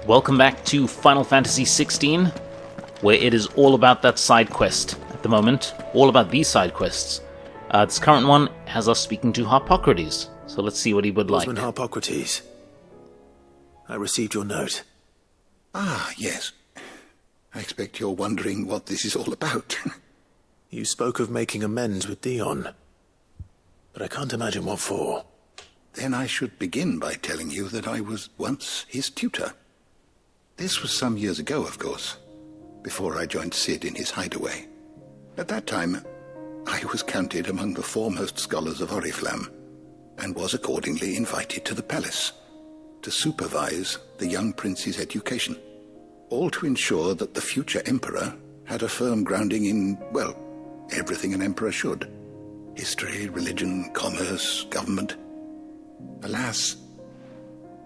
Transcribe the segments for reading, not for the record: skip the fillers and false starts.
Welcome back to Final Fantasy XVI, where it is all about that side quest at the moment. All about these side quests. This current one has us speaking to Harpocrates, so let's see what he would like. Harpocrates, I received your note. Ah, yes. I expect you're wondering what this is all about. You spoke of making amends with Dion, but I can't imagine what for. Then I should begin by telling you that I was once his tutor. This was some years ago, of course, before I joined Sid in his hideaway. At that time, I was counted among the foremost scholars of Oriflamme, and was accordingly invited to the palace to supervise the young prince's education, all to ensure that the future emperor had a firm grounding in, well, everything an emperor should. History, religion, commerce, government. Alas,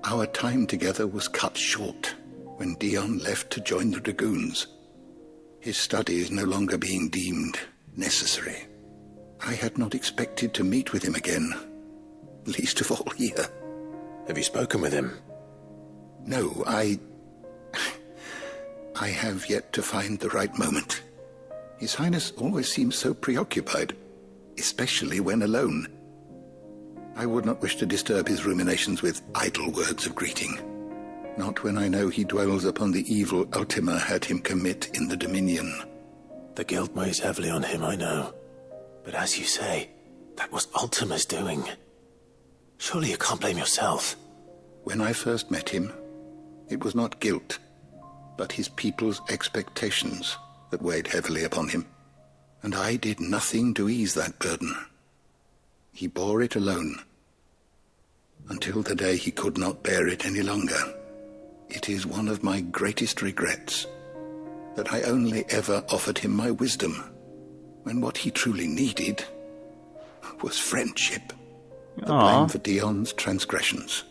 our time together was cut short when Dion left to join the Dragoons, his studies no longer being deemed necessary. I had not expected to meet with him again, least of all here. Have you spoken with him? No, I have yet to find the right moment. His Highness always seems so preoccupied, especially when alone. I would not wish to disturb his ruminations with idle words of greeting. Not when I know he dwells upon the evil Ultima had him commit in the Dominion. The guilt weighs heavily on him, I know. But as you say, that was Ultima's doing. Surely you can't blame yourself. When I first met him, it was not guilt, but his people's expectations that weighed heavily upon him. And I did nothing to ease that burden. He bore it alone, until the day he could not bear it any longer. It is one of my greatest regrets that I only ever offered him my wisdom, when what he truly needed was friendship. The blame for Dion's transgressions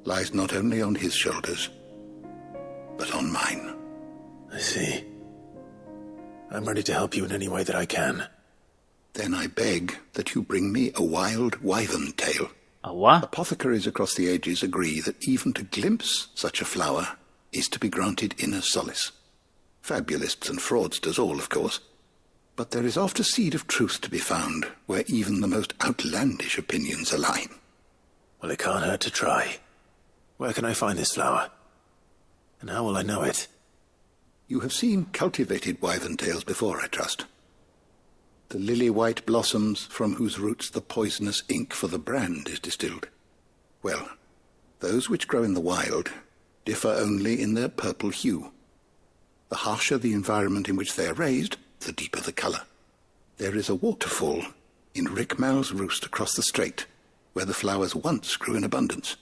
lies not only on his shoulders, but on mine. I see. I'm ready to help you in any way that I can. Then I beg that you bring me a wild wyvern tail. A what? Apothecaries across the ages agree that even to glimpse such a flower is to be granted inner solace. Fabulists and fraudsters all, of course. But there is oft a seed of truth to be found where even the most outlandish opinions align. Well, it can't hurt to try. Where can I find this flower? And how will I know it? You have seen cultivated wyvern tails before, I trust. The lily-white blossoms from whose roots the poisonous ink for the brand is distilled. Well, those which grow in the wild differ only in their purple hue. The harsher the environment in which they are raised, the deeper the colour. There is a waterfall in Rickmal's roost across the strait, where the flowers once grew in abundance.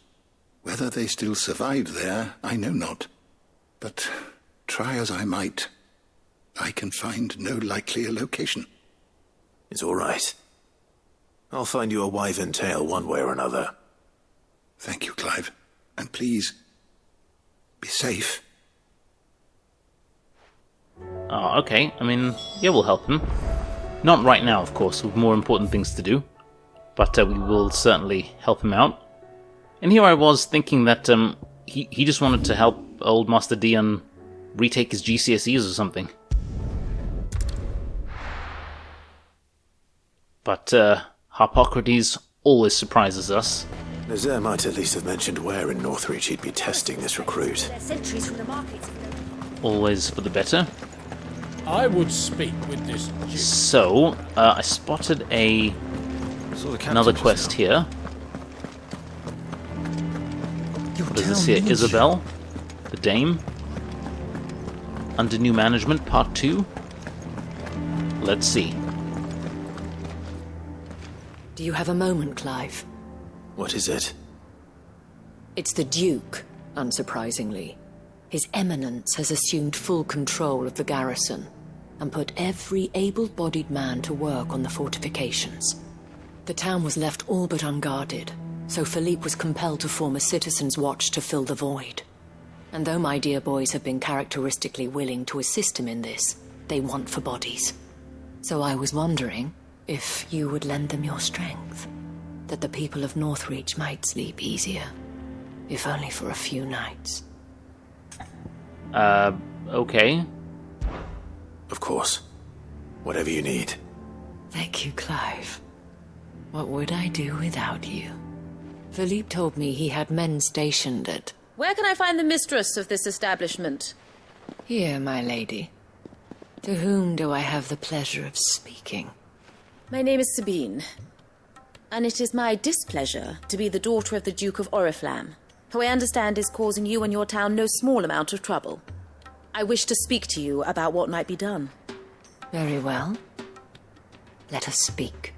Whether they still survive there, I know not. But try as I might, I can find no likelier location. It's all right. I'll find you a wyvern tail one way or another. Thank you, Clive. And please, be safe. Oh, okay. I mean, yeah, we'll help him. Not right now, of course, with more important things to do. But we will certainly help him out. And here I was thinking that he just wanted to help old Master Dion retake his GCSEs or something. But Harpocrates always surprises us. Nazaire might at least have mentioned where in Northreach he'd be testing this recruit. Always for the better. I would speak with this Duke. So, I spotted another quest here. What is this here? Isabel, the Dame. Under new management, part 2. Let's see. Do you have a moment, Clive? What is it? It's the Duke, unsurprisingly. His Eminence has assumed full control of the garrison and put every able-bodied man to work on the fortifications. The town was left all but unguarded, so Philippe was compelled to form a citizens' watch to fill the void. And though my dear boys have been characteristically willing to assist him in this, they want for bodies. So I was wondering if you would lend them your strength, that the people of Northreach might sleep easier, if only for a few nights. Okay. Of course. Whatever you need. Thank you, Clive. What would I do without you? Philippe told me he had men stationed at... Where can I find the mistress of this establishment? Here, my lady. To whom do I have the pleasure of speaking? My name is Sabine, and it is my displeasure to be the daughter of the Duke of Oriflamme, who I understand is causing you and your town no small amount of trouble. I wish to speak to you about what might be done. Very well. Let us speak.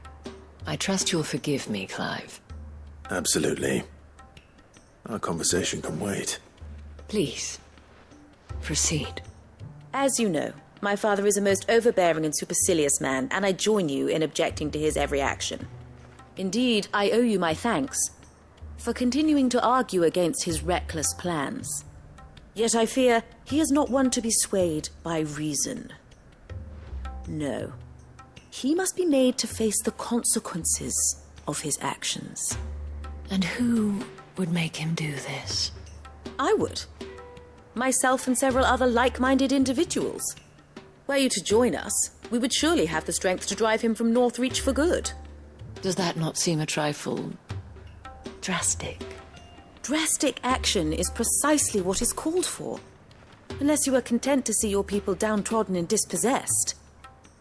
I trust you'll forgive me, Clive. Absolutely. Our conversation can wait. Please, proceed. As you know, my father is a most overbearing and supercilious man, and I join you in objecting to his every action. Indeed, I owe you my thanks for continuing to argue against his reckless plans. Yet I fear he is not one to be swayed by reason. No. He must be made to face the consequences of his actions. And who would make him do this? I would. Myself and several other like-minded individuals. Were you to join us, we would surely have the strength to drive him from Northreach for good. Does that not seem a trifle... drastic? Drastic action is precisely what is called for. Unless you are content to see your people downtrodden and dispossessed.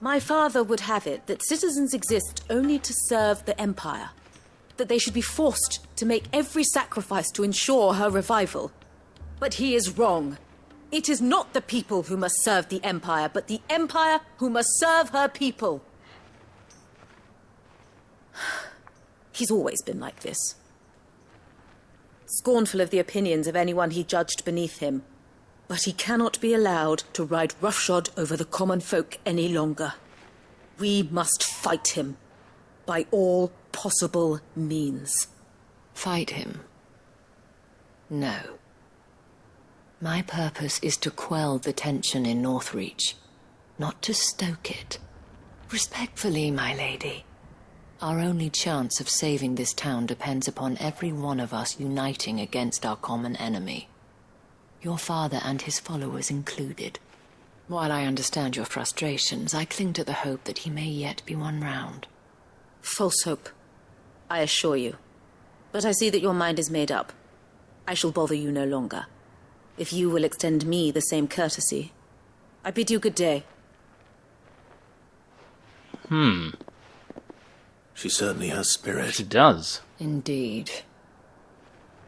My father would have it that citizens exist only to serve the Empire. That they should be forced to make every sacrifice to ensure her revival. But he is wrong. It is not the people who must serve the Empire, but the Empire who must serve her people. He's always been like this. Scornful of the opinions of anyone he judged beneath him. But he cannot be allowed to ride roughshod over the common folk any longer. We must fight him. By all possible means. Fight him? No. My purpose is to quell the tension in Northreach, not to stoke it. Respectfully, my lady. Our only chance of saving this town depends upon every one of us uniting against our common enemy. Your father and his followers included. While I understand your frustrations, I cling to the hope that he may yet be won round. False hope, I assure you. But I see that your mind is made up. I shall bother you no longer. If you will extend me the same courtesy, I bid you good day. She certainly has spirit. She does. Indeed.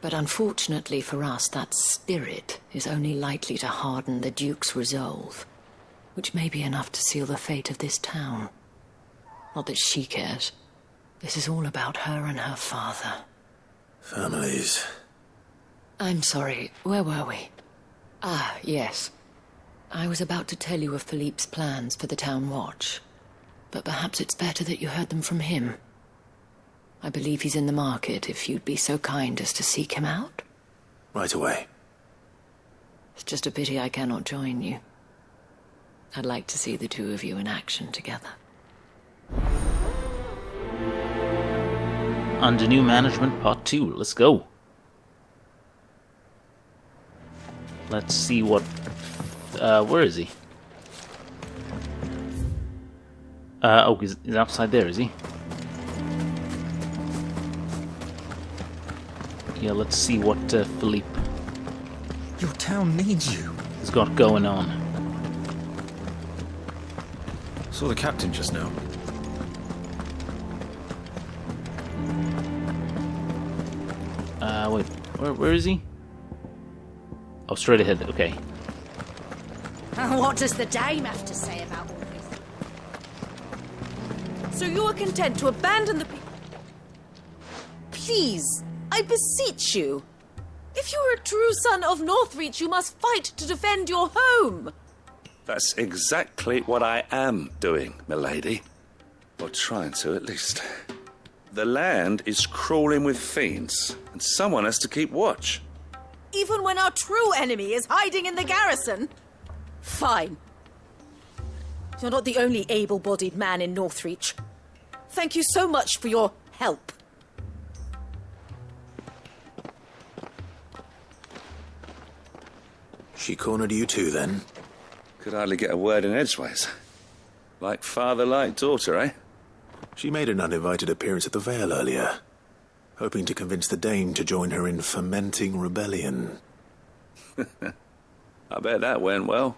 But unfortunately for us, that spirit is only likely to harden the Duke's resolve, which may be enough to seal the fate of this town. Not that she cares. This is all about her and her father. Families. I'm sorry, where were we? Ah, yes. I was about to tell you of Philippe's plans for the town watch, but perhaps it's better that you heard them from him. I believe he's in the market, if you'd be so kind as to seek him out. Right away. It's just a pity I cannot join you. I'd like to see the two of you in action together. Under new management, part 2. Let's go. Let's see what... where is he? Oh, he's outside there, is he? Yeah, let's see what Philippe Your town needs you. has got going on. Saw the captain just now. Wait, where is he? Oh, straight ahead, okay. What does the dame have to say about all this? So you are content to abandon the people? Please, I beseech you. If you are a true son of Northreach, you must fight to defend your home. That's exactly what I am doing, milady. Or trying to, at least. The land is crawling with fiends, and someone has to keep watch. Even when our true enemy is hiding in the garrison? Fine. You're not the only able-bodied man in Northreach. Thank you so much for your help. She cornered you too, then? Could hardly get a word in edgeways. Like father, like daughter, eh? She made an uninvited appearance at the Vale earlier, hoping to convince the Dane to join her in fomenting rebellion. I bet that went well.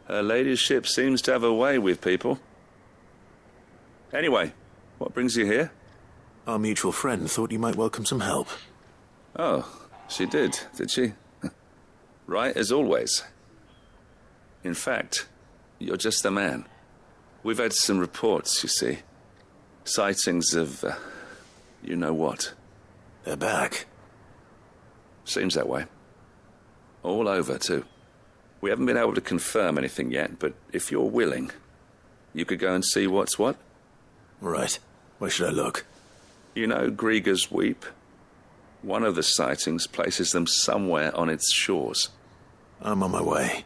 Her ladyship seems to have a way with people. Anyway, what brings you here? Our mutual friend thought you might welcome some help. Oh, she did she? Right as always. In fact, you're just the man. We've had some reports, you see. Sightings of, you know what. They're back. Seems that way. All over, too. We haven't been able to confirm anything yet, but if you're willing, you could go and see what's what. Right. Where should I look? You know Grieger's Weep? One of the sightings places them somewhere on its shores. I'm on my way.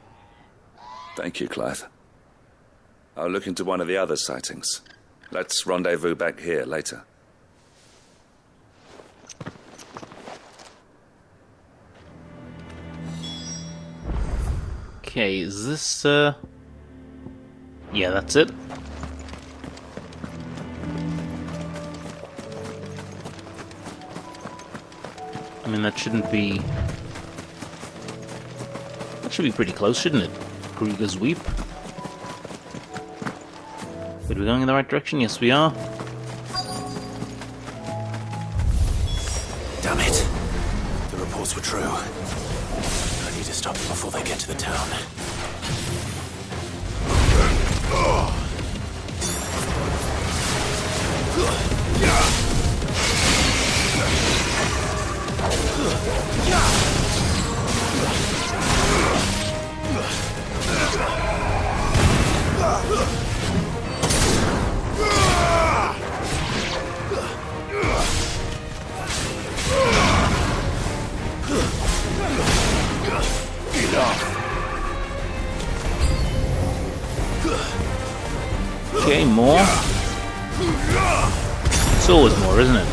Thank you, Clive. I'll look into one of the other sightings. Let's rendezvous back here later. Okay, is this, yeah, that's it. I mean, that shouldn't be... That should be pretty close, shouldn't it? Grieger's Weep. But we're going in the right direction? Yes, we are. Damn it. The reports were true. I need to stop them before they get to the town. Okay, more. It's always more, isn't it?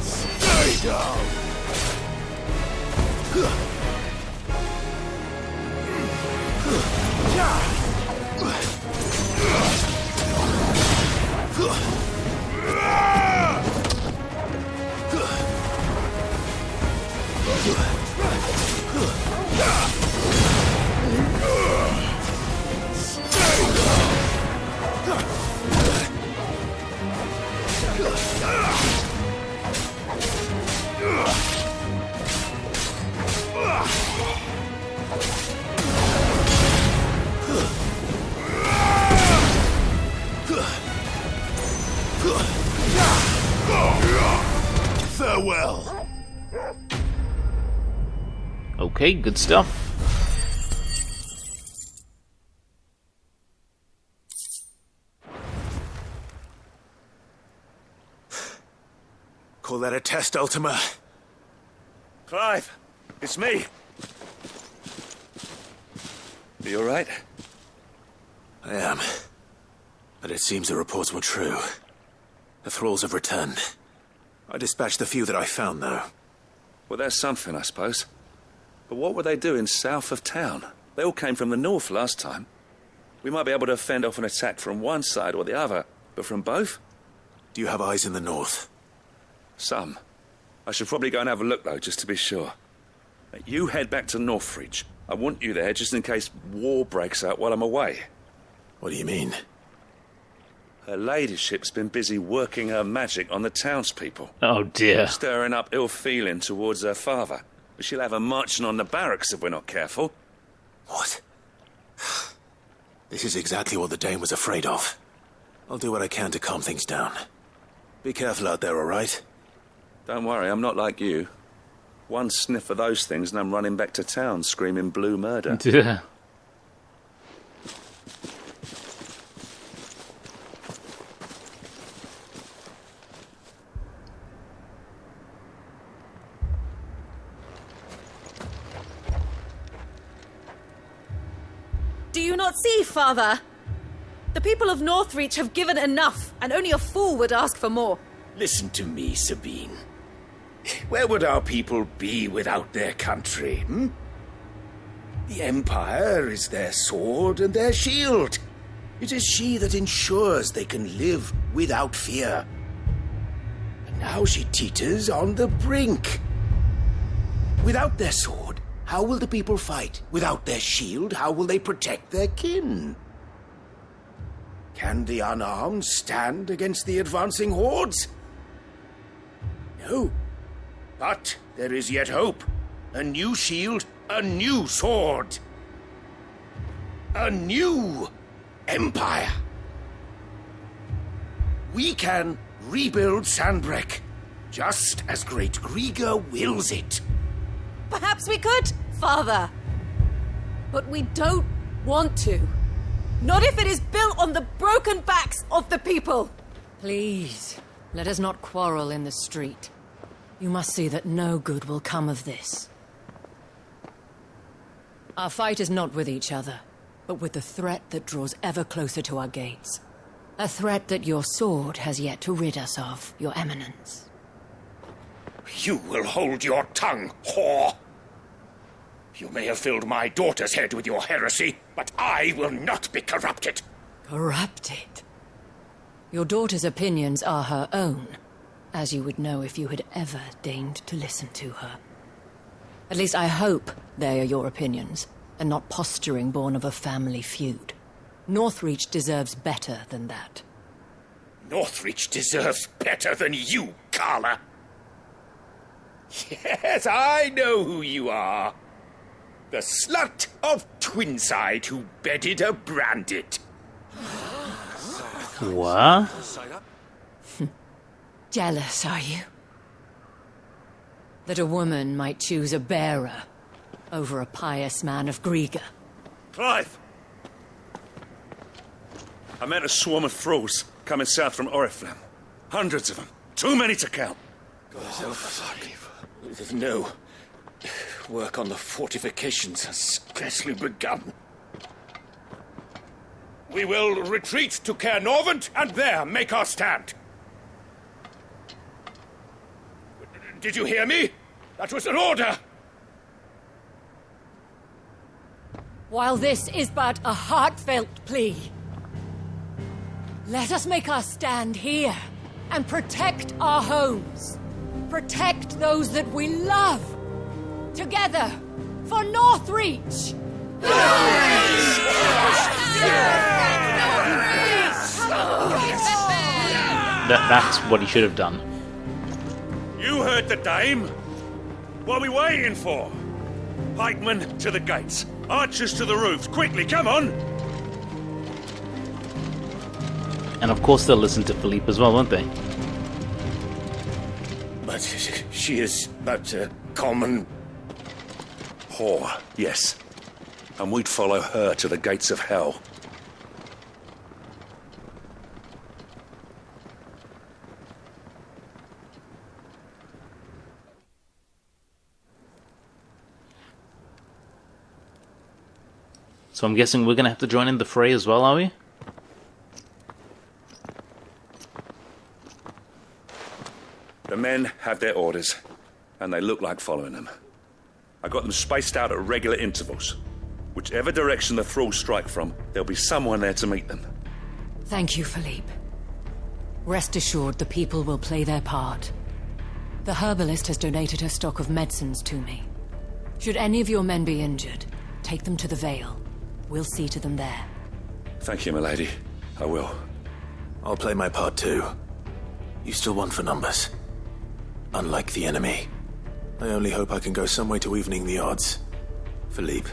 Stay down. Farewell. Okay, good stuff. Call that a test, Ultima? Clive, it's me. Are you alright? I am. But it seems the reports were true. The thralls have returned. I dispatched the few that I found, though. Well, that's something, I suppose. But what were they doing south of town? They all came from the north last time. We might be able to fend off an attack from one side or the other, but from both? Do you have eyes in the north? Some. I should probably go and have a look, though, just to be sure. You head back to Northreach. I want you there just in case war breaks out while I'm away. What do you mean? Her ladyship's been busy working her magic on the townspeople. Oh dear. Stirring up ill feeling towards her father. But she'll have her marching on the barracks if we're not careful. What? This is exactly what the Dane was afraid of. I'll do what I can to calm things down. Be careful out there, all right? Don't worry, I'm not like you. One sniff of those things and I'm running back to town screaming blue murder. Yeah. Do you not see, Father? The people of Northreach have given enough, and only a fool would ask for more. Listen to me, Sabine. Where would our people be without their country, hmm? The Empire is their sword and their shield. It is she that ensures they can live without fear. And now she teeters on the brink. Without their sword, how will the people fight? Without their shield, how will they protect their kin? Can the unarmed stand against the advancing hordes? No. But there is yet hope. A new shield, a new sword. A new empire. We can rebuild Sandbreck, just as Great Grieger wills it. Perhaps we could, Father. But we don't want to. Not if it is built on the broken backs of the people. Please, let us not quarrel in the street. You must see that no good will come of this. Our fight is not with each other, but with the threat that draws ever closer to our gates. A threat that your sword has yet to rid us of, Your Eminence. You will hold your tongue, whore! You may have filled my daughter's head with your heresy, but I will not be corrupted. Corrupted? Your daughter's opinions are her own, as you would know if you had ever deigned to listen to her. At least I hope they are your opinions, and not posturing born of a family feud. Northreach deserves better than that. Northreach deserves better than you, Carla. Yes, I know who you are. The slut of Twinside who bedded a Branded. What? Jealous, are you? That a woman might choose a bearer over a pious man of Grieger. Clive! I met a swarm of thralls coming south from Oriflamme. Hundreds of them. Too many to count. No. Work on the fortifications has scarcely begun. We will retreat to Caer Norvent and there make our stand. Did you hear me? That was an order! While this is but a heartfelt plea, let us make our stand here and protect our homes. Protect those that we love. Together, for Northreach! That's what he should have done. You heard the dame. What are we waiting for? Pikemen to the gates. Archers to the roofs. Quickly, come on! And of course they'll listen to Philippe as well, won't they? But she is but a common... Whore, yes. And we'd follow her to the gates of hell. So I'm guessing we're going to have to join in the fray as well, are we? The men have their orders, and they look like following them. I got them spaced out at regular intervals. Whichever direction the thralls strike from, there'll be someone there to meet them. Thank you, Philippe. Rest assured the people will play their part. The herbalist has donated her stock of medicines to me. Should any of your men be injured, take them to the Vale. We'll see to them there. Thank you, milady. I will. I'll play my part too. You still want for numbers. Unlike the enemy. I only hope I can go some way to evening the odds. Philippe,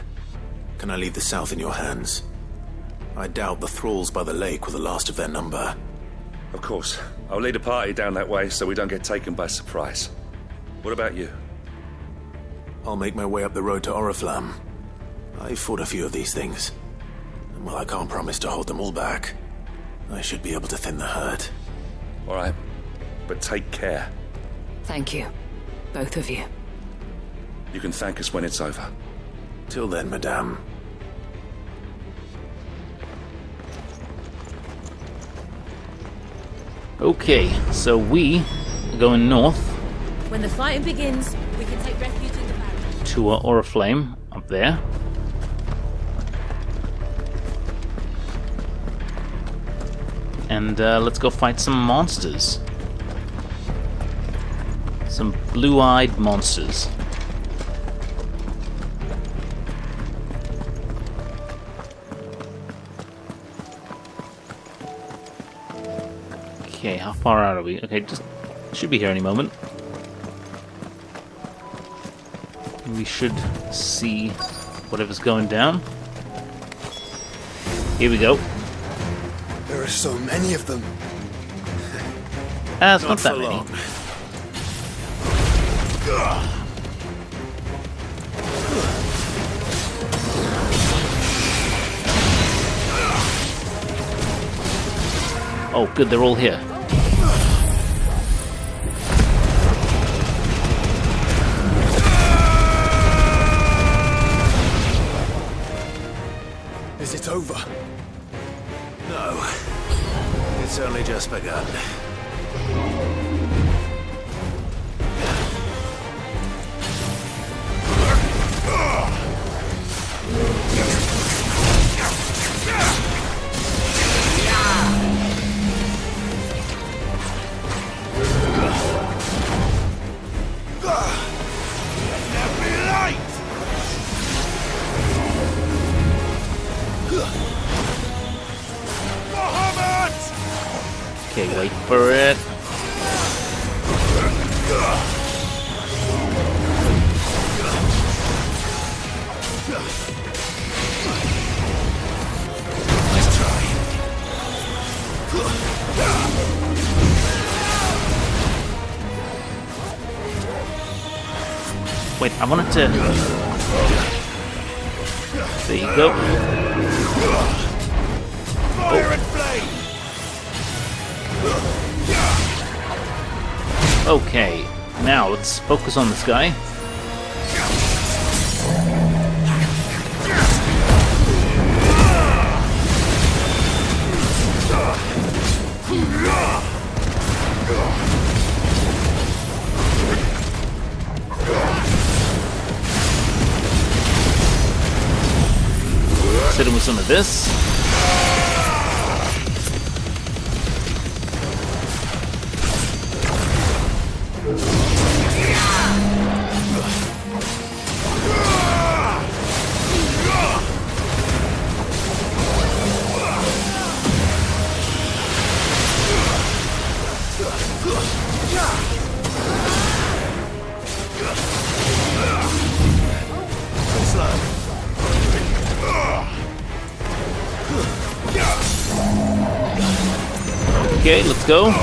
can I leave the south in your hands? I doubt the thralls by the lake were the last of their number. Of course. I'll lead a party down that way so we don't get taken by surprise. What about you? I'll make my way up the road to Oriflamme. I've fought a few of these things. And while I can't promise to hold them all back, I should be able to thin the herd. All right. But take care. Thank you. Both of you. You can thank us when it's over. Till then, madame. Okay, so we are going north When the fighting begins, we can take refuge in the barracks. to Oriflame up there. And let's go fight some monsters. Some blue-eyed monsters. Okay, how far out are we? Okay, just should be here any moment. We should see whatever's going down. Here we go. There are so many of them. It's not that many. long. Oh, good, they're all here. Is it over? No. It's only just begun. Okay, wait for it. Let's try. Wait, I wanted to... There you go. Fire and flame! Okay, now let's focus on this guy. Hit him with some of this. Okay, let's go.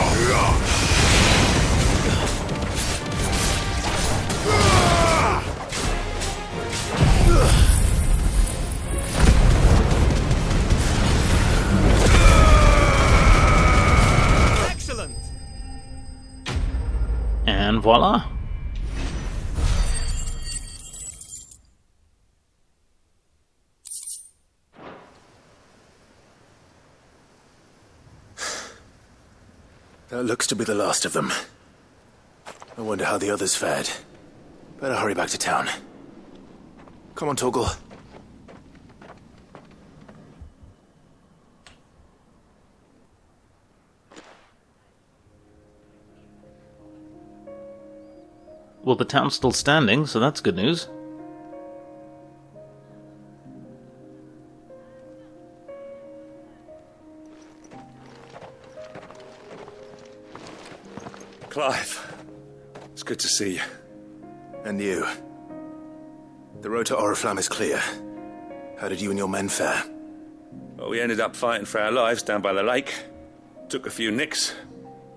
Excellent! And voila. That looks to be the last of them. I wonder how the others fared. Better hurry back to town. Come on, Torgal. Well, the town's still standing, so that's good news. Clive, it's good to see you. And you. The road to Oriflamme is clear. How did you and your men fare? Well, we ended up fighting for our lives down by the lake. Took a few nicks,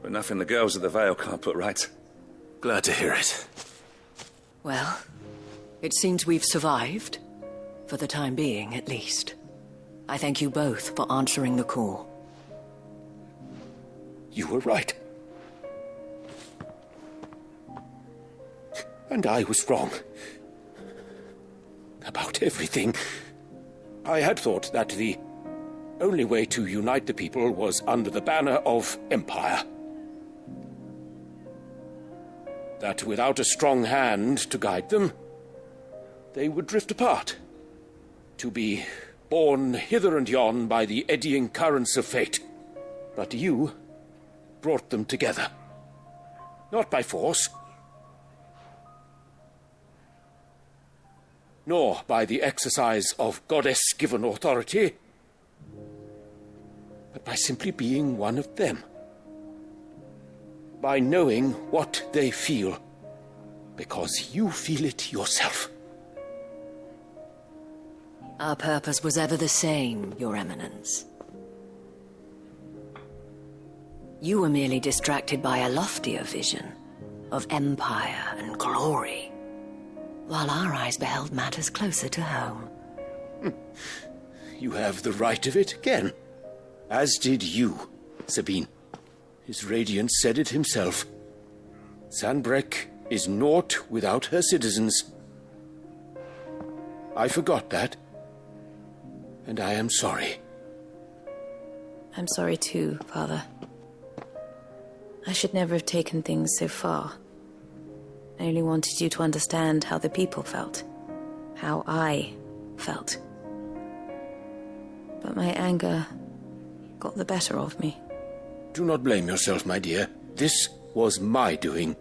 but nothing the girls of the Vale can't put right. Glad to hear it. Well, it seems we've survived. For the time being, at least. I thank you both for answering the call. You were right. And I was wrong. About everything. I had thought that the only way to unite the people was under the banner of Empire. that without a strong hand to guide them, they would drift apart, to be borne hither and yon by the eddying currents of fate. But you brought them together. Not by force, nor by the exercise of goddess-given authority, but by simply being one of them. By knowing what they feel, because you feel it yourself. Our purpose was ever the same, Your Eminence. You were merely distracted by a loftier vision of empire and glory, while our eyes beheld matters closer to home. You have the right of it again, as did you, Sabine. His radiance said it himself. Sanbreque is naught without her citizens. I forgot that, and I am sorry. I'm sorry too, Father. I should never have taken things so far. I only wanted you to understand how the people felt. How I felt. But my anger got the better of me. Do not blame yourself, my dear. This was my doing.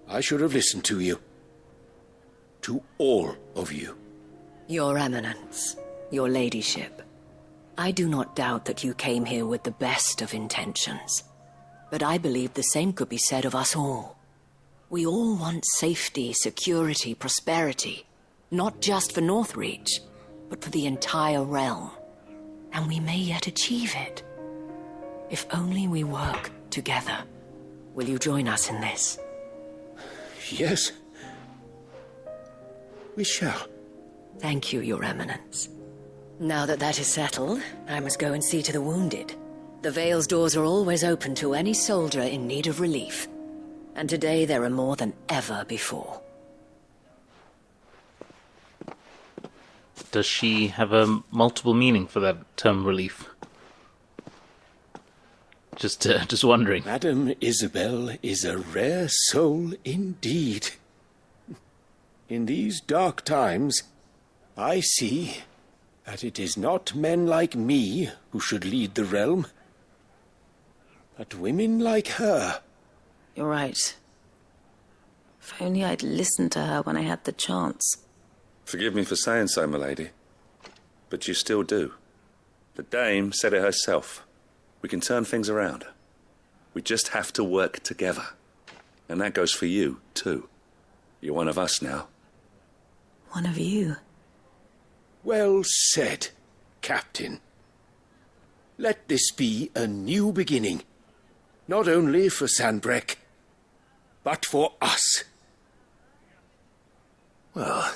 I should have listened to you. To all of you. Your Eminence, your ladyship, I do not doubt that you came here with the best of intentions. But I believe the same could be said of us all. We all want safety, security, prosperity. Not just for Northreach, but for the entire realm. And we may yet achieve it. If only we work together. Will you join us in this? Yes. We shall. Thank you, Your Eminence. Now that that is settled, I must go and see to the wounded. The Vale's doors are always open to any soldier in need of relief. And today there are more than ever before. Does she have a multiple meaning for that term relief? Just wondering. Madame Isabel is a rare soul indeed. In these dark times, I see that it is not men like me who should lead the realm, but women like her. You're right. If only I'd listened to her when I had the chance. Forgive me for saying so, milady, but you still do. The dame said it herself. We can turn things around. We just have to work together. And that goes for you, too. You're one of us now. One of you. Well said, Captain. Let this be a new beginning. Not only for Sanbreque, but for us. Well,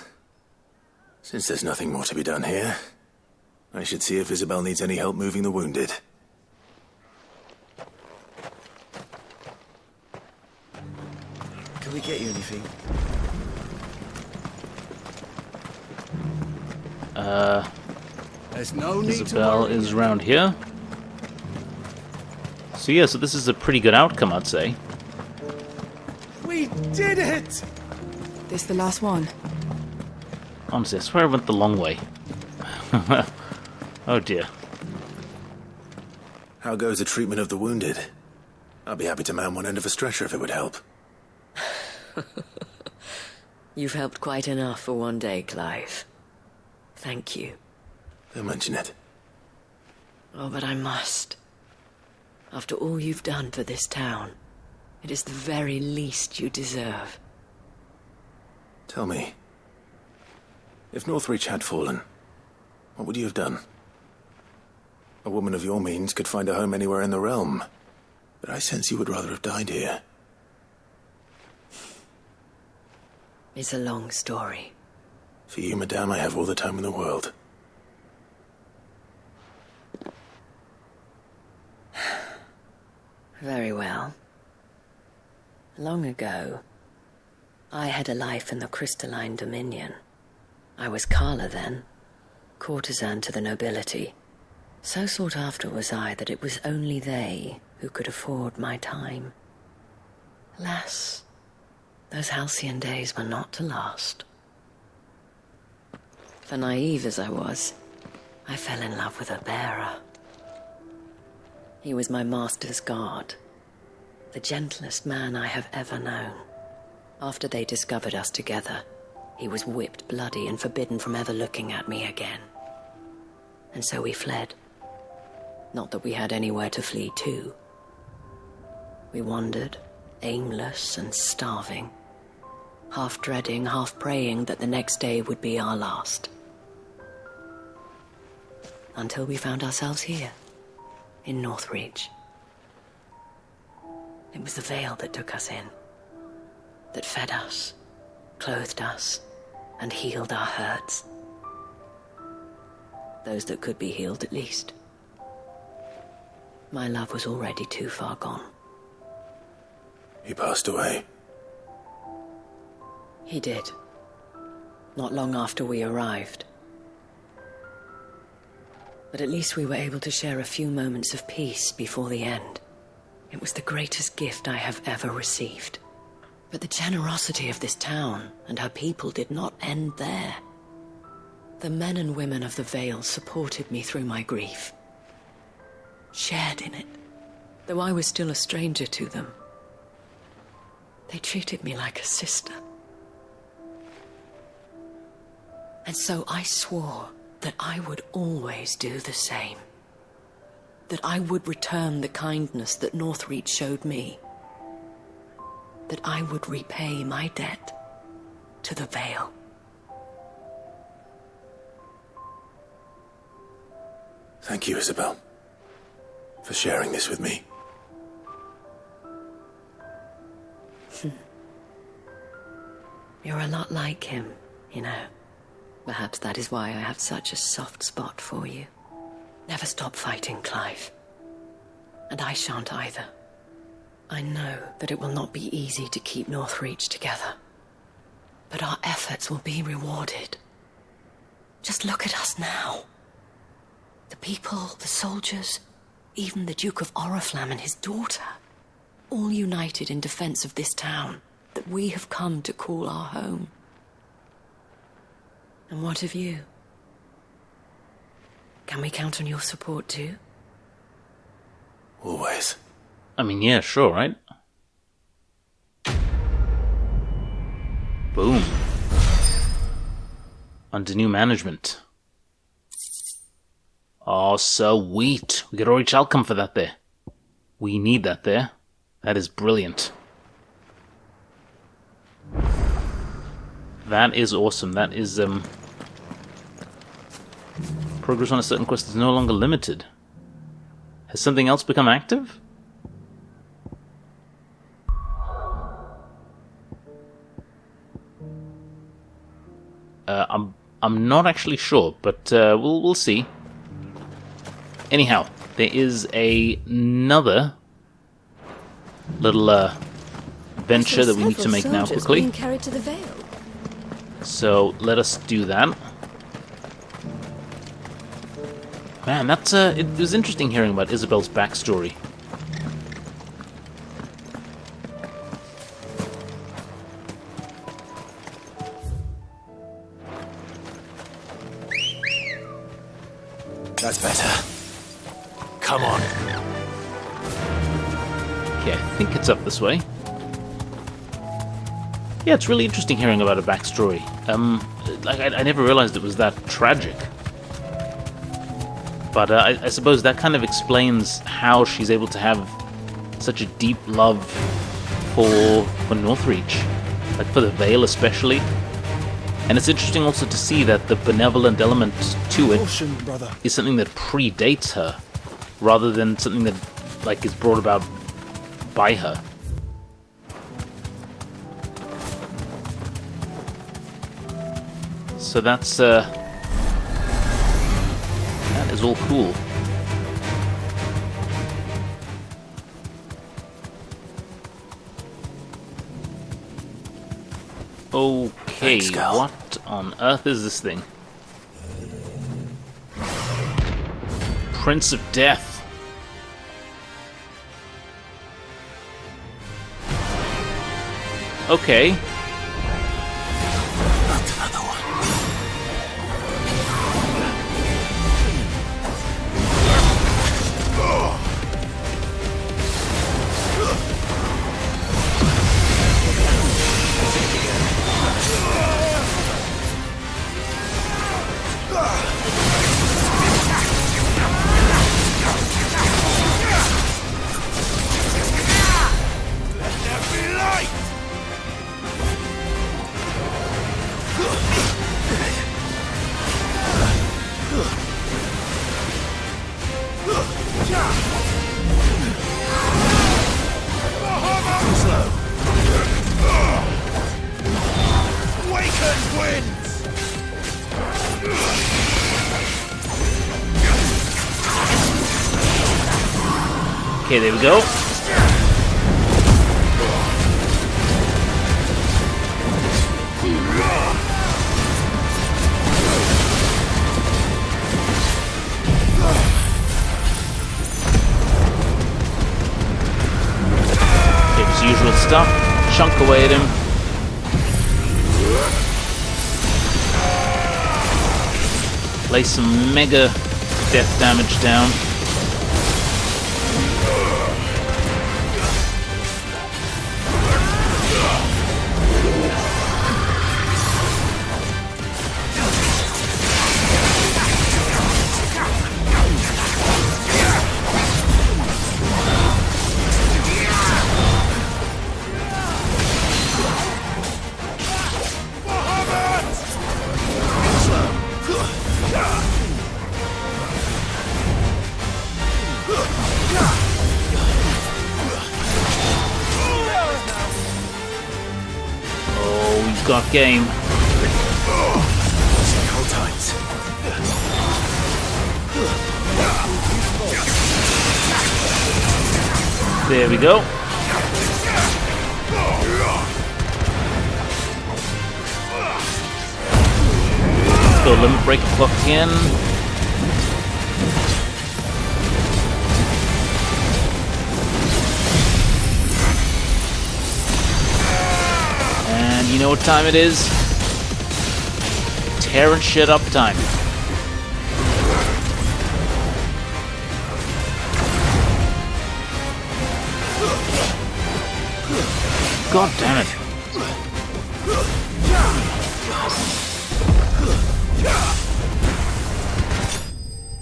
since there's nothing more to be done here, I should see if Isabel needs any help moving the wounded. Can we get you anything? There's no need Isabel is around here. So yeah, so this is a pretty good outcome, I'd say. We did it! This the last one? Honestly, I swear I went the long way. Oh dear. How goes the treatment of the wounded? I'd be happy to man one end of a stretcher if it would help. You've helped quite enough for one day, Clive. Thank you. Don't mention it. Oh, but I must. After all you've done for this town, it is the very least you deserve. Tell me, if Northreach had fallen, what would you have done? A woman of your means could find a home anywhere in the realm, but I sense you would rather have died here. It's a long story. For you, madame, I have all the time in the world. Very well. Long ago, I had a life in the crystalline dominion. I was Carla then, courtesan to the nobility. So sought after was I that it was only they who could afford my time. Alas, Those halcyon days were not to last. For naive as I was, I fell in love with a bearer. He was my master's guard, the gentlest man I have ever known. After they discovered us together, he was whipped bloody and forbidden from ever looking at me again. And so we fled. Not that we had anywhere to flee to. We wandered, aimless and starving, half dreading, half praying that the next day would be our last. Until we found ourselves here, in Northreach. It was the Veil that took us in, that fed us, clothed us, and healed our hurts. Those that could be healed, at least. My love was already too far gone. He passed away. He did. Not long after we arrived. But at least we were able to share a few moments of peace before the end. It was the greatest gift I have ever received. But the generosity of this town and her people did not end there. The men and women of the Vale supported me through my grief. Shared in it, though I was still a stranger to them. They treated me like a sister. And so I swore that I would always do the same. That I would return the kindness that Northreach showed me. That I would repay my debt to the Vale. Thank you, Isabel, for sharing this with me. You're a lot like him, you know. Perhaps that is why I have such a soft spot for you. Never stop fighting, Clive. And I shan't either. I know that it will not be easy to keep Northreach together. But our efforts will be rewarded. Just look at us now. The people, the soldiers, even the Duke of Oriflamme and his daughter, all united in defense of this town that we have come to call our home. And what of you? Can we count on your support too? Always. I mean, yeah, sure, right? Boom. Under new management. Oh, sweet. We got Orange Outcome for that there. We need that there. That is brilliant. That is awesome. That is, progress on a certain quest is no longer limited. Has something else become active? I'm not actually sure, but we'll see. Anyhow, there is another little venture that we need to make now quickly. Being carried to the Vale. So let us do that. Man, that's it was interesting hearing about Isabel's backstory. That's better. Come on. Okay, I think it's up this way. Yeah, it's really interesting hearing about her backstory. Like, I never realized it was that tragic. But I suppose that kind of explains how she's able to have such a deep love for Northreach. Like, for the Vale especially. And it's interesting also to see that the benevolent element to it is something that predates her, rather than something that, like, is brought about by her. So that's, that is all cool. Okay, Thanks, Cal. what on earth is this thing? Prince of Death. Okay. Okay, there we go. Okay, his usual stuff. Chunk away at him. Lay some mega death damage down. Got game. Hold tight. There we go. Let's go limit break clock again. You know what time it is? Tearing shit up time. God damn it.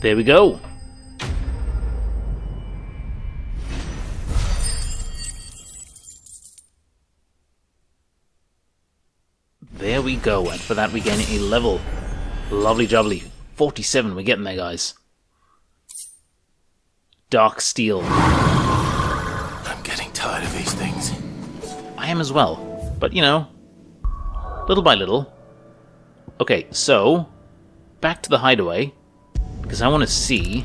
There we go. There we go, and for that we gain a level. Lovely jubbly. 47, we're getting there, guys. Dark Steel. I'm getting tired of these things. I am as well, but you know, little by little. Okay, so, back to the hideaway, because I want to see...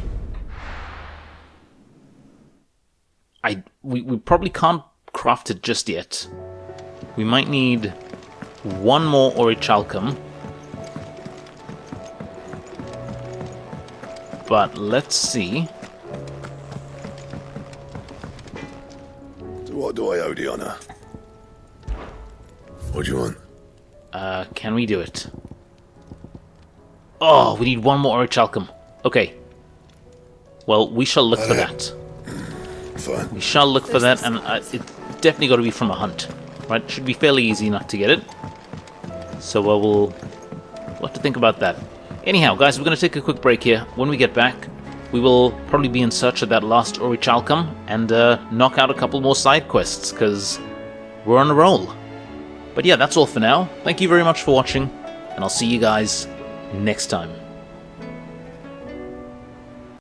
We probably can't craft it just yet. We might need... one more orichalcum. But let's see. So what do I owe the honor? What do you want? Can we do it? Oh, we need one more orichalcum. Okay. Well, we shall look for that. Fine. We shall look for that, and it's definitely got to be from a hunt. Right? Should be fairly easy enough to get it. So we'll have to think about that. Anyhow, guys, we're going to take a quick break here. When we get back, we will probably be in search of that last orichalcum and knock out a couple more side quests, because we're on a roll. But yeah, that's all for now. Thank you very much for watching, and I'll see you guys next time.